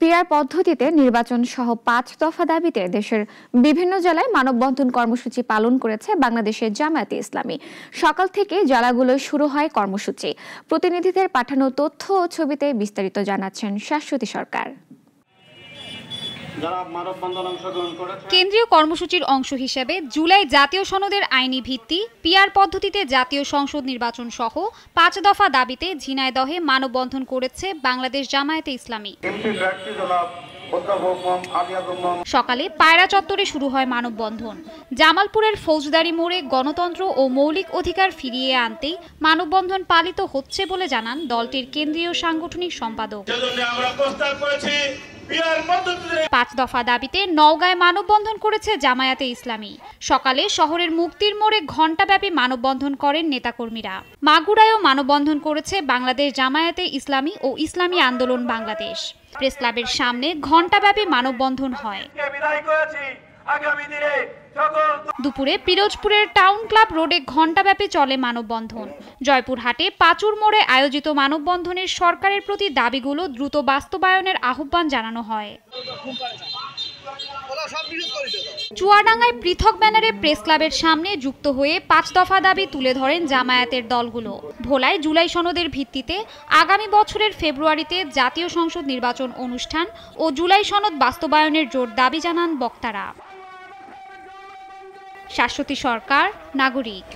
PR পদ্ধতিতে নির্বাচন সহ ৫ দফা দাবিতে দেশের বিভিন্ন জেলায় মানববন্ধন কর্মসূচি পালন করেছে বাংলাদেশের জামায়াতে ইসলামী। সকাল থেকে জেলাগুলোয় শুরু হয় কর্মসূচি। প্রতিনিধিদের পাঠানো তথ্য ও ছবিতে বিস্তারিত জানাচ্ছেন শাশ্বতী সরকার। কেন্দ্রীয় কর্মসূচির অংশ হিসেবে জুলাই জাতীয় সনদের আইনি ভিত্তি, পিআর পদ্ধতিতে জাতীয় সংসদ নির্বাচন সহ ৫ দফা দাবিতে ঝিনাইদহে মানববন্ধন করেছে বাংলাদেশ জামায়াতে ইসলামী। সকালে পায়রা চত্বরে শুরু হয় মানববন্ধন। জামালপুরের ফৌজদারি মোড়ে গণতন্ত্র ও মৌলিক অধিকার ফিরিয়ে আনতেই মানববন্ধন পালিত হচ্ছে বলে জানান দলটির কেন্দ্রীয় সাংগঠনিক সম্পাদক। ৫ দফা দাবিতে নওগাঁয় মানববন্ধন করেছে জামায়াতে ইসলামী। সকালে শহরের মুক্তির মোড়ে ঘণ্টাব্যাপী মানববন্ধন করেন নেতাকর্মীরা। মাগুরায়ও মানববন্ধন করেছে বাংলাদেশ জামায়াতে ইসলামী ও ইসলামী আন্দোলন বাংলাদেশ। প্রেস ক্লাবের সামনে ঘণ্টাব্যাপী মানববন্ধন হয়। দুপুরে পিরোজপুরের টাউন ক্লাব রোডে ঘণ্টাব্যাপী চলে মানববন্ধন। জয়পুরহাটে পাচুর মোড়ে আয়োজিত মানববন্ধনের সরকারের প্রতি দাবিগুলো দ্রুত বাস্তবায়নের আহ্বান জানানো হয়। চুয়াডাঙ্গায় পৃথক ব্যানারে প্রেস ক্লাবের সামনে যুক্ত হয়ে ৫ দফা দাবি তুলে ধরেন জামায়াতের দলগুলো। ভোলায় জুলাই সনদের ভিত্তিতে আগামী বছরের ফেব্রুয়ারিতে জাতীয় সংসদ নির্বাচন অনুষ্ঠান ও জুলাই সনদ বাস্তবায়নের জোর দাবি জানান বক্তারা। শাশ্বতী সরকার, নাগরিক।